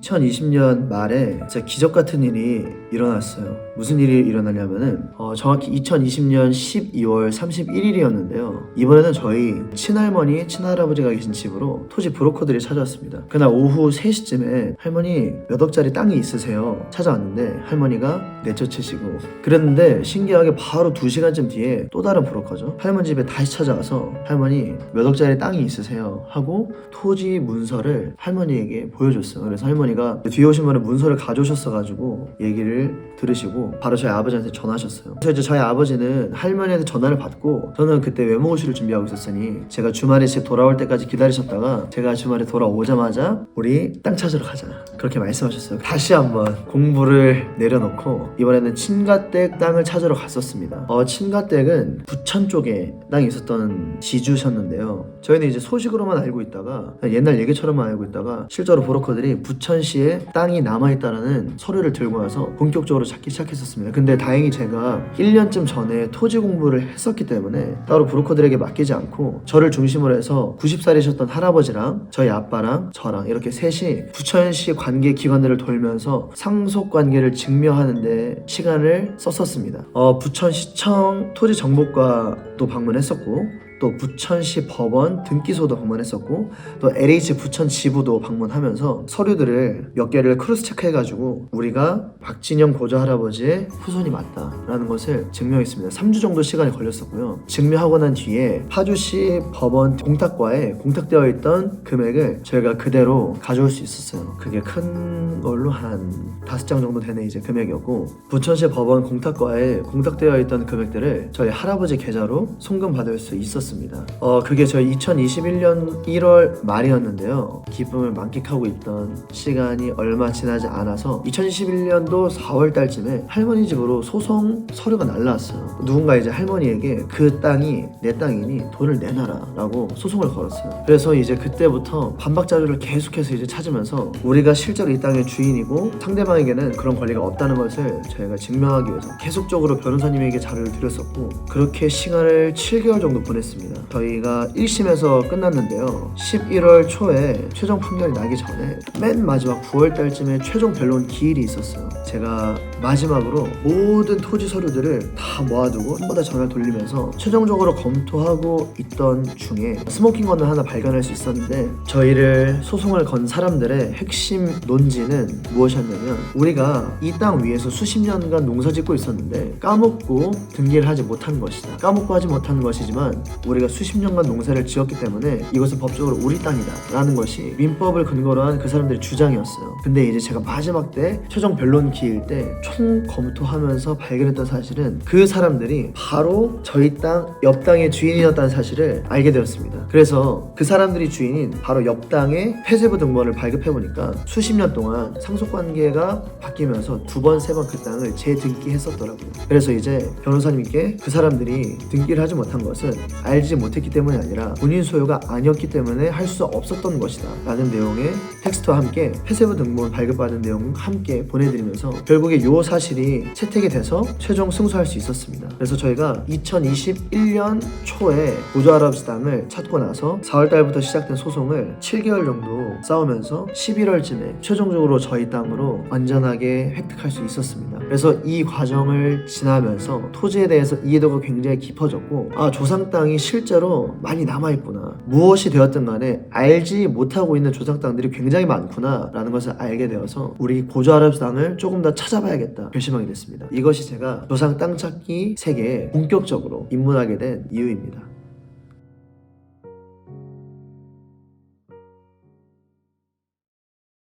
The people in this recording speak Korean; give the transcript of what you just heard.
2020년 말에 진짜 기적 같은 일이 일어났어요. 무슨 일이 일어나냐면은 정확히 2020년 12월 31일이었는데요. 이번에는 저희 친할머니, 친할아버지가 계신 집으로 토지 브로커들이 찾아왔습니다. 그날 오후 3시쯤에 할머니 몇 억짜리 땅이 있으세요? 찾아왔는데 할머니가 내쫓으시고, 그랬는데 신기하게 바로 2시간쯤 뒤에 또 다른 브로커죠. 할머니 집에 다시 찾아와서 할머니 몇 억짜리 땅이 있으세요? 하고 토지 문서를 할머니에게 보여줬어요. 그래서 할머니가 뒤에 오신 분은 문서를 가져오셨어가지고 얘기를 들으시고 바로 저희 아버지한테 전화하셨어요. 그래서 이제 저희 아버지는 할머니한테 전화를 받고, 저는 그때 외모고시를 준비하고 있었으니 제가 주말에 집 돌아올 때까지 기다리셨다가 제가 주말에 돌아오자마자 우리 땅 찾으러 가자 그렇게 말씀하셨어요. 다시 한번 공부를 내려놓고 이번에는 친가댁 땅을 찾으러 갔었습니다. 친가댁은 부천 쪽에 땅이 있었던 지주셨는데요. 저희는 이제 소식으로만 알고 있다가, 옛날 얘기처럼만 알고 있다가 실제로 브로커들이 부천시에 땅이 남아있다라는 서류를 들고 와서 본격적으로 찾기 시작했었습니다. 근데 다행히 제가 1년쯤 전에 토지 공부를 했었기 때문에 따로 브로커들에게 맡기지 않고 저를 중심으로 해서 90살이셨던 할아버지랑 저희 아빠랑 저랑 이렇게 셋이 부천시 관계 기관들을 돌면서 상속 관계를 증명하는데 시간을 썼었습니다. 부천시청 토지정보과도 방문했었고, 또 부천시 법원 등기소도 방문했었고, 또 LH 부천 지부도 방문하면서 서류들을 몇 개를 크로스 체크해가지고 우리가 박진영 고조 할아버지의 후손이 맞다라는 것을 증명했습니다. 3주 정도 시간이 걸렸었고요. 증명하고 난 뒤에 파주시 법원 공탁과에 공탁되어 있던 금액을 저희가 그대로 가져올 수 있었어요. 그게 큰 걸로 한 5장 정도 되는 이제 금액이었고, 부천시 법원 공탁과에 공탁되어 있던 금액들을 저희 할아버지 계좌로 송금받을 수 있었습니다. 그게 저희 2021년 1월 말이었는데요. 기쁨을 만끽하고 있던 시간이 얼마 지나지 않아서 2021년도 4월 달쯤에 할머니 집으로 소송 서류가 날라왔어요. 누군가 이제 할머니에게 그 땅이 내 땅이니 돈을 내놔라 라고 소송을 걸었어요. 그래서 이제 그때부터 반박 자료를 계속해서 이제 찾으면서 우리가 실제로 이 땅의 주인이고 상대방에게는 그런 권리가 없다는 것을 저희가 증명하기 위해서 계속적으로 변호사님에게 자료를 드렸었고, 그렇게 시간을 7개월 정도 보냈습니다. 저희가 1심에서 끝났는데요. 11월 초에 최종 판결이 나기 전에 맨 마지막 9월 달쯤에 최종 변론 기일이 있었어요. 제가 마지막으로 모든 토지 서류들을 다 모아두고 한 번 더 전화를 돌리면서 최종적으로 검토하고 있던 중에 스모킹 건을 하나 발견할 수 있었는데, 저희를 소송을 건 사람들의 핵심 논지는 무엇이었냐면, 우리가 이 땅 위에서 수십 년간 농사 짓고 있었는데 까먹고 등기를 하지 못한 것이다. 까먹고 하지 못한 것이지만 우리가 수십 년간 농사를 지었기 때문에 이것은 법적으로 우리 땅이다 라는 것이 민법을 근거로 한 그 사람들의 주장이었어요. 근데 이제 제가 마지막 때 최종 변론 기일 때 총 검토하면서 발견했던 사실은 그 사람들이 바로 저희 땅 옆 땅의 주인이었다는 사실을 알게 되었습니다. 그래서 그 사람들이 주인인 바로 옆 땅의 폐쇄부 등본을 발급해보니까 수십 년 동안 상속관계가 바뀌면서 2번, 3번 그 땅을 재등기했었더라고요. 그래서 이제 변호사님께 그 사람들이 등기를 하지 못한 것은 알지 못했기 때문이 아니라 본인 소유가 아니었기 때문에 할 수 없었던 것이다 라는 내용의 텍스트와 함께 폐쇄부 등본 발급받은 내용 함께 보내드리면서 결국에 이 사실이 채택이 돼서 최종 승소할 수 있었습니다. 그래서 저희가 2021년 초에 고조 할아버지 땅을 찾고 나서 4월 달부터 시작된 소송을 7개월 정도 싸우면서 11월쯤에 최종적으로 저희 땅으로 완전하게 획득할 수 있었습니다. 그래서 이 과정을 지나면서 토지에 대해서 이해도가 굉장히 깊어졌고, 조상 땅이 실제로 많이 남아있구나, 무엇이 되었든 간에 알지 못하고 있는 조상 땅들이 굉장히 많구나 라는 것을 알게 되어서 우리 고조 할아버지 땅을 조금 더 찾아봐야겠다 결심하게 됐습니다. 이것이 제가 조상 땅 찾기 세계에 본격적으로 입문하게 된 이유입니다.